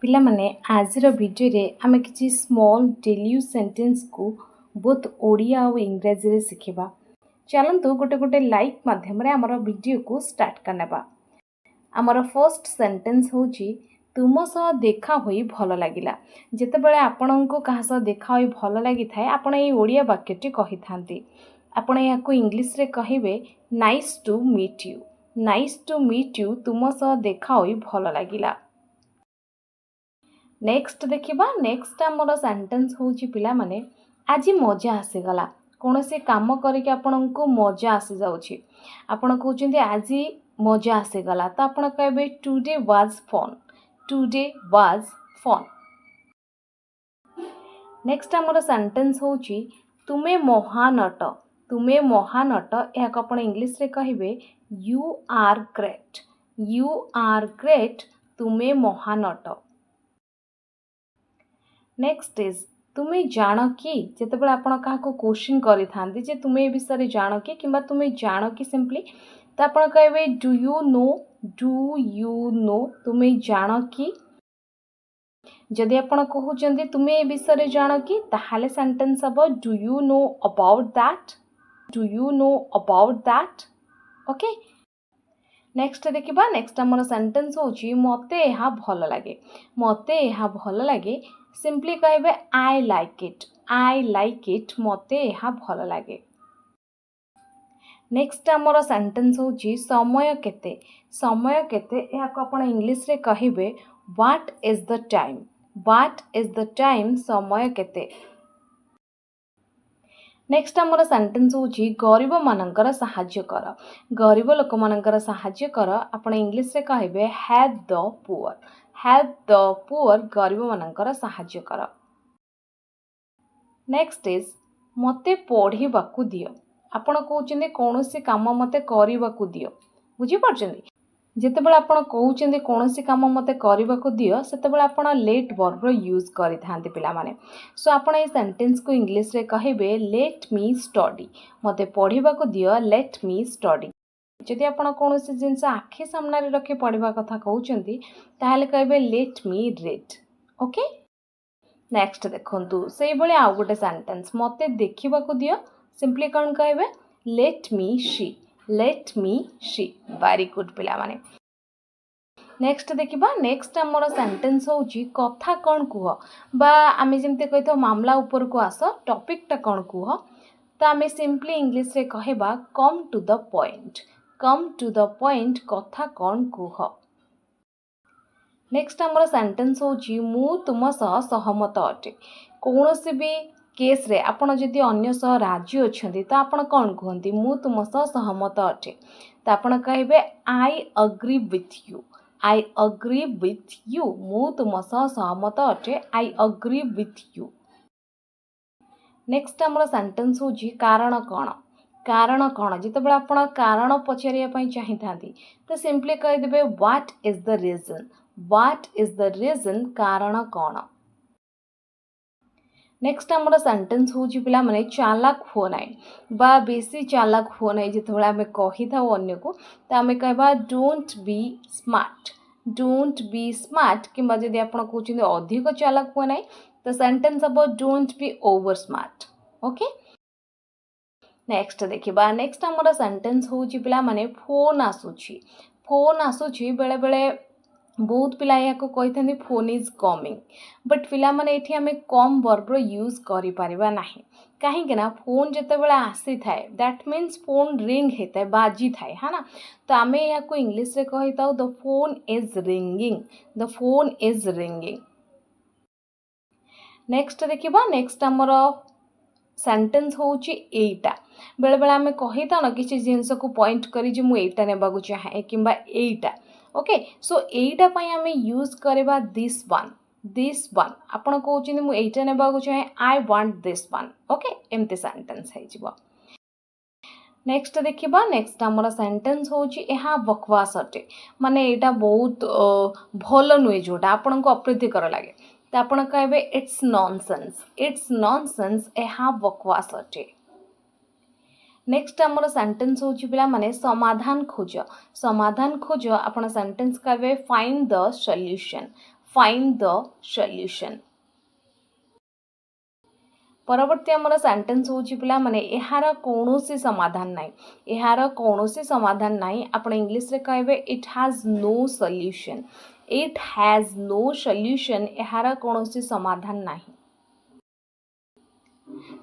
पिला माने आजिर भिडियो रे आमे किछि स्मॉल डेली यूज सेंटेंस को बोथ ओडिया और इंग्रजी रे सिखिबा। चलंतु गोटे गोटे लाइक माध्यम रे हमर वीडियो को स्टार्ट करनेबा। हमर फर्स्ट सेंटेंस होची तुम सह देखा होई भल लागिला। जेते बेले आपनको कहा सह देखा होई भल लागि थाए आपण ए ओडिया वाक्यटी कहि थांती। आपण याको इंग्लिश रे कहिबे nice to meet you. Nice to meet you तुम सह देखा होई भल लागिला। नेक्स्ट देखिबा। नेक्स्ट हमर सेंटेंस होची पिला माने आज मजा आसीगला। कौनसी काम करके आपनको मजा आसी जाउची। आपण कहउछन्ती आज मजा आसीगला तो आपण कहबे today was fun. Today was fun. Next हमर सेंटेंस होची तुमे महान अट। तुमे महान अट याक आपण इंग्लिश रे कहिबे you are great. You are great तुमे महान अट। नेक्स्ट इज तुम्हें जान कि जिते आपण क्या क्वेश्चन करि थांती जे तुम्हें विषय जान कि किंबा तुम्हें जान कि सिंपली तो आपण कहबे do you know. Do you know तुम्हें जान कि। जदि आपण कहउचंदी तुम्हें ए विषय जान कि ताहाले सेंटेंस हबो do you know about that. Do you know about that. Okay. Next देखिबा। नेक्स्ट हमर सेंटेंस होची मते एहा भल लागे। मते एहा भल लागे सिंपली कहबे I like it. I like it मते एहा भल लागे। नेक्स्ट हमर सेंटेंस होची समय केते। समय केते एहा को आपण इंग्लिश रे कहिबे what is the time. What is the time समय केते। नेक्स्ट हमर सेंटेंस होची गरीब मानकर सहाय्य कर। गरीब लोक मानकर सहाय्य कर आपण इंग्लिश रे कहिबे help the poor. Help the poor गरीब मानकर सहाय्य कर। नेक्स्ट इज मते पढ़िबाकू दियो। आपण कहउछन्ती कोनोसी काम मते करिबाकू दियो। बुझी परछन्ती जेतेबेले आपण कहउछन्ती कोनोसी काम मते करिबाकू दियो सेतेबेले आपण लेट वर्ब रो यूज करि थांती पिला माने। सो आपण ए सेंटेंस को इंग्लिश रे कहिबे लेट मी स्टडी। मते पढ़िबाकू दियो लेट मी स्टडी। जदि आपण कोनोसी जिंस आखि सामने रे रखि पढ़िबा कथा कहउछन्ती ताहाले कहबे let me read. Okay. Next देखंतु सेही बळे आ गोटे सेंटेंस मते देखिबाकू दियो सिंपली कोन कहबे लेट मी सी। लेट मी सी। वेरी गुड पिला माने। नेक्स्ट देखिबा। नेक्स्ट हमर सेंटेंस होची कथा कोन कुह बा आमे जेमते कहितो मामला ऊपर को आस टॉपिक टा कोन कुह तो आमे सिंपली इंग्लिश रे कहबा come to the point. Come to the point कथा कोन कुह। नेक्स्ट हमर सेंटेंस होची मु तुम सह सहमत अटे। कोनोसी भी केस रे आपण जदि अन्य सह राजी अछंती तो आपण कोन कहंती मु तुम सह सहमत अटे तो आपण कहबे I agree with you. I agree with you मु तुम सह सहमत अटे। I agree with you. Next हमर सेंटेंस होची कारण कोन। कारण कोन जितेबेले आपण कारण पचारिया पई चाहि थांती तो सिंपली कहि देबे what is the reason. What is the reason कारण कोन। नेक्स्ट हमर सेंटेंस होची पिला माने चालाक हो नाही बा बेसी चालाक हो नाही जितेबेले आमे कहि थाउ अन्य को तो आमे कहबा don't be smart. Don't be smart किंबा जदि आपण कहउछिन अधिक चालाक हो नाही तो सेंटेंस हबो don't be over smart. Okay. Next देखिबा। नेक्स्ट हमर सेंटेंस होची पिला माने फोन आसुची। फोन आसुची बेले बेले बहुत पिला या को कहिथांती फोन इज कमिंग बट पिला माने एठी हमें कम वर्ब रो यूज करि परिबा नाही काहे के ना फोन जते बेला आसी थाए दैट मीन्स फोन रिंग हेताए बाजी थाए है ना तो आमे या को इंग्लिश रे कहिताउ the phone is ringing. The phone is ringing. Next देखिबा। नेक्स्ट हमर सेंटेंस होची एटा। बेले बेले आमे कहिता न किछि जिंस को पॉइंट करी जे मु एटा नेबागु चाहे किंबा एटा। ओके। सो एटा पई आमे यूज करबा दिस वन। दिस वन आपण कहउछिन मु एटा नेबागु चाहे I want this one. Okay. एमते सेंटेंस है जिवो। नेक्स्ट देखिबा। नेक्स्ट हमर सेंटेंस होची एहा बकवास अटे माने एटा बहुत भलो नुए जोटा आपण को अप्रीतिकर लागे तो आपण कहबे इट्स नॉनसेंस। इट्स नॉनसेंस एहा बकवास अटे। नेक्स्ट हमर सेंटेंस होची पिला माने समाधान खोज। समाधान खोज आपण सेंटेंस कहबे find the solution. Find the solution. परवर्ती आमर सेंटेंस होची पिला माने एहार कोनोसी समाधान नाही, एहार कोनोसी समाधान नाही। आपण इंग्लिश रे कहबे it has no solution, it has no solution, एहार कोनोसी समाधान नाही।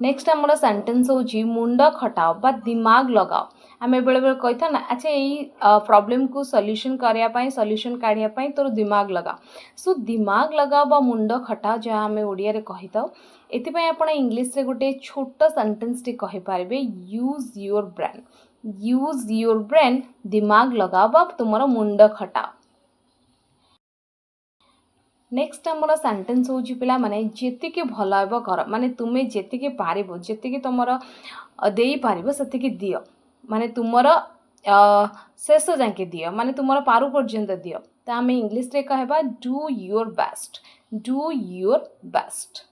नेक्स्ट आमर सेंटेंस होची मुंड खटाओ बा दिमाग लगाओ। आमे बेले बेले कहि था ना, अच्छा यही प्रॉब्लम को सॉल्यूशन करिया पाई, सॉल्यूशन काढिया पाई तोर दिमाग लगा। सो दिमाग लगाओ बा मुंड खटाओ जहाँ आमे ओडिया रे कहि थाउ। एथिपाई आपण इंग्लिश रे गोटे छोट सेंटेंस टी कहि पारबे, use your brain, use your brain, दिमाग लगाओ बा तुमरो मुंड खटाओ। नेक्स्ट आमर सेंटेंस होची पिला माने जेतिके भल हेबो कर, माने तुमे जेतिके पारिबो, जेतिके तुमरो देई पारिबो सेतिके दियो, माने तुमरो शेष जाके दियो, माने तुमरो पारु पर्यंत दियो। तो आम इंग्लिश रे कहबा do your best, do your best.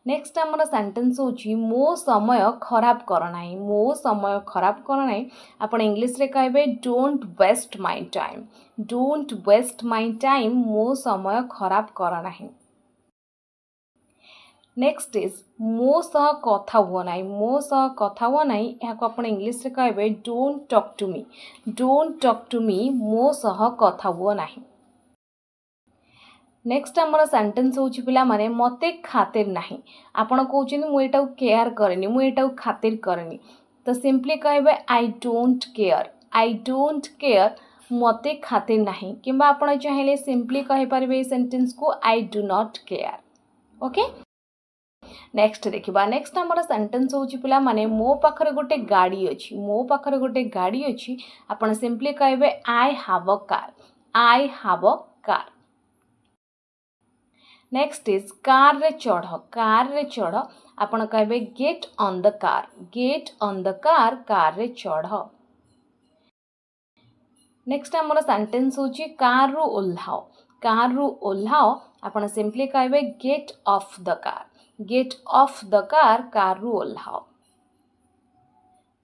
Next आमर सेंटेंस होची मो समय खराब कर नाही, मो समय खराब कर नाही। आपण इंग्लिश रे कहबे don't waste my time, don't waste my time, मो समय खराब कर नाही। नेक्स्ट इज मो सह कथा हुआ नाही, मो सह कथा हुआ नाही। यहाँ आपण इंग्लिश रे कहबे don't talk to me, don't talk to me, मो सह कथा हुआ नाही। नेक्स्ट आमर सेंटेंस होची पिला माने मते खातिर नाही। आपण कहउछन मु एटा केयर करनी, मु एटा खातिर करनी। तो सिंपली कहबे I don't care, I don't care, मते खातिर नाही। किंबा आपण चाहिले सिंपली कहि परबे सेंटेंस को I do not care. Okay, next देखिबा। नेक्स्ट आमर सेंटेंस होची पिला माने मो पाखरे गोटे गाड़ी अछि, मो पाखरे गोटे गाड़ी अछि। आपण सिंपली कहबे I have a car, I have a car. Next is car रे चढ़, कार रे चढ़। आपण कहबे get on the car, get on the car, car रे चढ़। नेक्स्ट आमर सेंटेंस होची कार रु ओल्हाओ, कार रु ओल्हाओ। आपण सिंपली कहबे get off the car, get off the car, car रु ओल्हाओ।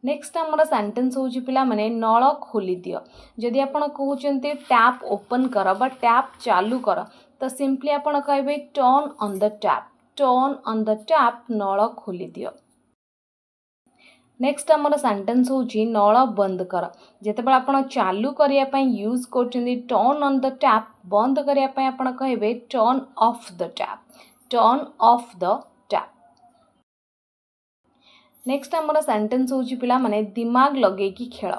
नेक्स्ट आमर सेंटेंस होची पिला माने नळ खोली दियो। जदि आपण कहउचंती टैप ओपन कर बा टैप चालू कर, तो सिंपली आपण कहबे turn on the tap, turn on the tap, नळ खोली दियो। नेक्स्ट आमर सेंटेंस होची नळ बंद कर। जेतेबेले आपण चालू करिया पई यूज करचंदी टर्न ऑन द टैप, बंद करिया पई आपण कहबे turn off the tap, turn off the tap. Next आमर सेंटेंस होची पिला माने दिमाग लगे की खेल,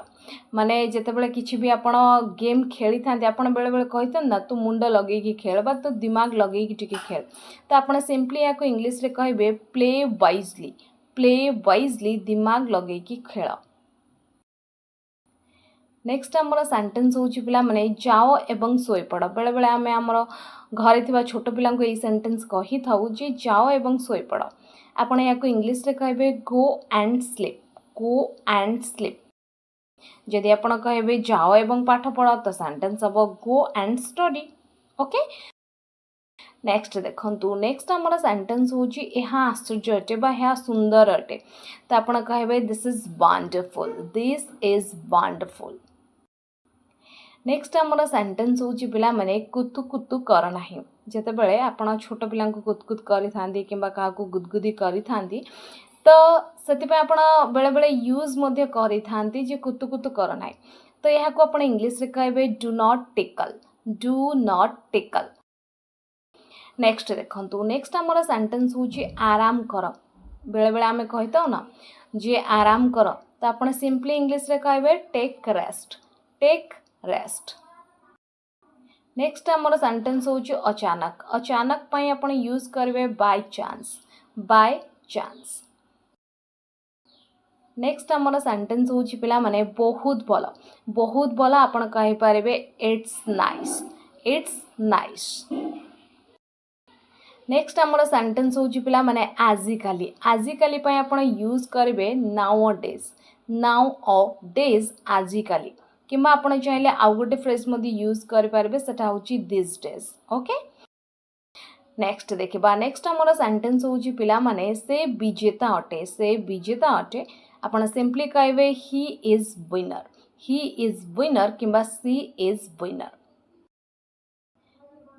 माने जेतेबेले किछि भी आपण गेम खेली थांते आपण बेले बेले कहितन ना तू मुंड लगे की खेल बा तो दिमाग लगे की टिके खेल। तो आपण सिंपली या को इंग्लिश रे कहबे प्ले वाइजली, प्ले वाइजली, दिमाग लगे की खेल। नेक्स्ट आमर सेंटेंस होची पिला माने जाओ एवं सोई पड़। बेले बेले आमे आमर घरे थिबा छोट पिलांको एई सेंटेंस कहि थाउ जे जाओ एवं सोई पड़। आपण या को इंग्लिश रे कहबे go and sleep, go and sleep. जदि आपण कहबे जाओ एवं पाठ पढ़ तो सेंटेंस हम go and study. Okay, next देखंतु। नेक्स्ट आमर सेंटेंस होची एहा आश्चर्य अटे बा एहा सुंदर अटे। तो आपण कहबे this is wonderful, this is wonderful. Next आमर सेंटेंस होची पिला माने कुतु कुतु कर नाही। जेतेबेले आपण छोट पिलांको कुतकुत करि थांदी किंबा काहाको गुदगुदी करि थांदी तो सेतिपय आपण बेले बेले यूज मध्ये करि थांती जे कुतु कुतु कर नाही। तो यहा को आपण इंग्लिश रे कहबे do not tackle, do not tackle. Next देखंतु। नेक्स्ट आमर सेंटेंस होची आराम कर। बेले बेले आमे कहिताउ ना जे आराम कर, तो आपण सिंपली इंग्लिश रे कहबे take rest, take rest. Next आमर सेंटेंस होची अचानक, अचानक पई आपण यूज करबे by chance, by chance. Next आमर सेंटेंस होची पिला माने बहुत भल, बहुत भल आपण कहि पारबे it's nice, it's nice. Next आमर सेंटेंस होची पिला माने आजिकाली, आजिकाली पई आपण यूज करबे now days, now of days, आजिकाली। किंबा आपण चाहिले आउ गोटे फ्रेज मध्ये यूज करि पारबे सेटा होची दिस डेज। ओके, नेक्स्ट देखिबा। नेक्स्ट आमर सेंटेंस होची पिला माने से विजेता अटे, से विजेता अटे। आपण सिंपली कहबे he is winner, he is winner किंबा सी इज विनर।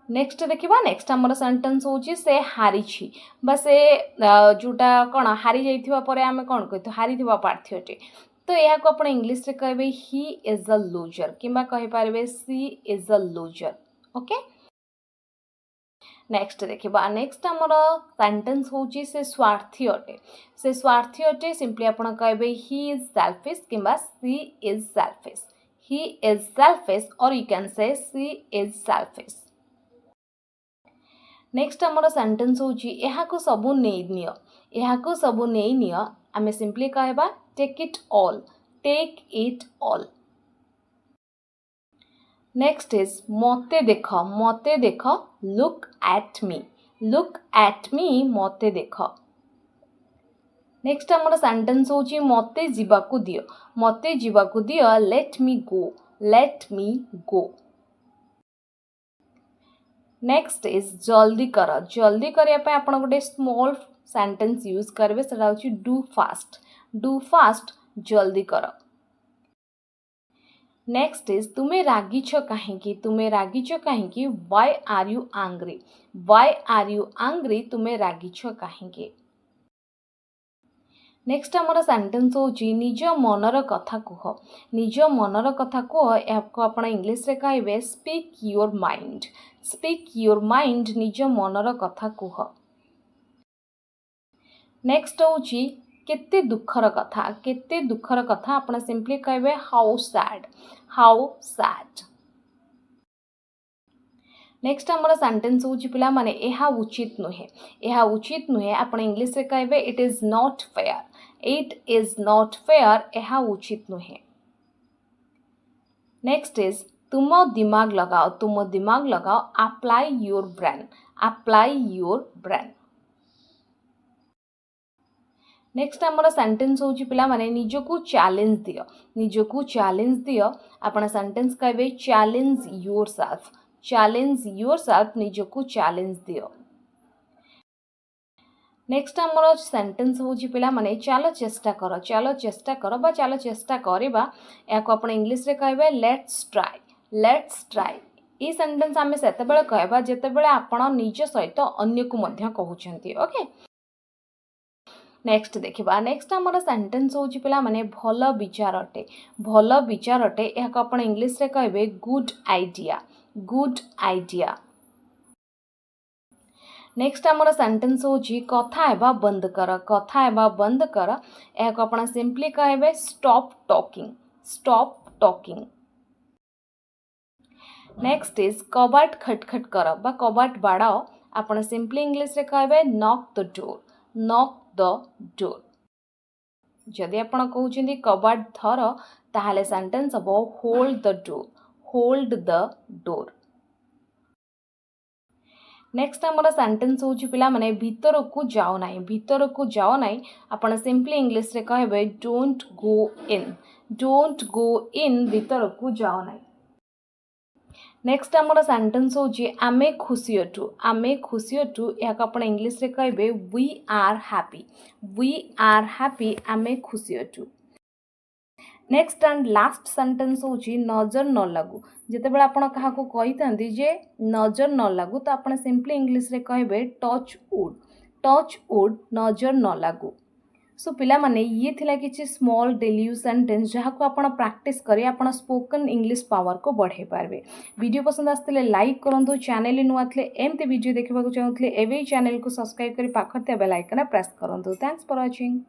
नेक्स्ट देखा नेक्स्ट आमर सेंटेंस हूँ से हारी से जोटा कौन हारी जाइए आम कौन कही हारी पार्थ्यटे तो यह को आप इंग्लिश रे कहे ही इज अ लूजर कि कहींपारे she is a loser okay. Next देखा नेक्स्ट आमर सेंटेंस हूँ से स्वार्थी अटे से स्वार्थी अटे सिंपली आप कहे ही इज सेल्फिश कि she is selfish he is selfish और you can say she is selfish. Next आमर सेंटेंस हूँ सबू नहीं नियो यहाँ सबू नहीं नियो आम सिंपली कहवा take it all take it all. Next is मते देख लुक एट मी मते देख। नेक्स्ट आमर सेंटेंस हूँ मते जीवाकू दियो let me go. Next is जल्दी करने आप गोटे स्मॉल सेंटेंस यूज करेंगे से डू फास्ट जल्दी कर। नेक्स्ट इज तुम्हें रागिछ कहीं वाई आर यू आंग्री तुम्हें रागिछ कहीं। नेक्स्ट आमर सेंटेंस हूँ निज मनर कथा कह आपको आप इंग्लिश रे कहे स्पीक योर माइंड निज मनर कथा कह। नेक्स्ट हूँ केते दुखर कथा आप सिंपली कहे हाउ सैड। नेक्स्ट आमर सेंटेंस हूँ पिला माने यह उचित नुहे आप इंग्लिश रे कहे इट इज नॉट फेयर यह उचित नुहे। नेक्स्ट इज तुम दिमाग लगाओ अप्लाई योर ब्रेन। नेक्स्ट आमर सेंटेंस हूँ पिला माने निजको चैलेंज दियो आप सेंटेंस कहे चैलेंज योरसेल्फ निजको चैलेंज दियो। नेक्स्ट आमर सेंटेंस हूँ पिला माने चलो चेष्टा कर चलो चेष्टा करवा या आप इंग्लिश रे कहे लेट्स ट्राई। ये सेंटेंस आम से कहवा जितेबाला आपण निज सहित अन्य को मध्य कहउछंती ओके। नेक्स्ट देखा नेक्स्ट आमर सेंटेंस हूँ पिला माने भल विचार अटे या आप इंग्लिश रे कहे गुड आइडिया। नेक्स्ट आमर सेंटेंस हूँ कथा हेबा बंद कर या आप सिंपली कहे स्टॉप टॉकिंग। नेक्स्ट इज कबाट खटखट कर बा कबाट बाड़ाओ आप सिंपली इंग्लिश रे कहे नॉक द डोर। जदि आप कहते कबाट धर ताहले सेंटेंस हम होल्ड द डोर। नेक्स्ट आमर सेंटेंस हूँ पिला माने भीतर को जाओ ना आप सिंपली इंग्लिश रे कहे डोंट गो इन भीतर को जाओ ना। नेक्स्ट आमर सेंटेंस हूँ आमे खुशी अटू या आप इंग्लिश रे कहे वी आर हैप्पी आमे खुशी ado. Next and last sentence हूँ नजर न लागू जितेबाला आपण क्या कही जे नजर न लागू तो आप सिंपली इंग्लिश रे कहे टच वुड नजर न लागू। सो पिला माने ये थिला किछि स्मॉल डेली यूज सेंटेंस जहाँ को आपण प्रैक्टिस करी आपण स्पोकन इंग्लिश पावर को बढ़ाई पारबे। वीडियो पसंद आसले लाइक करंतु चैनल नुआ थे एमती वीडियो देखा चाहूँगे एवं चैनल को सब्सक्राइब कर पाखर बेल आइकन प्रेस करंतु। Thanks for watching.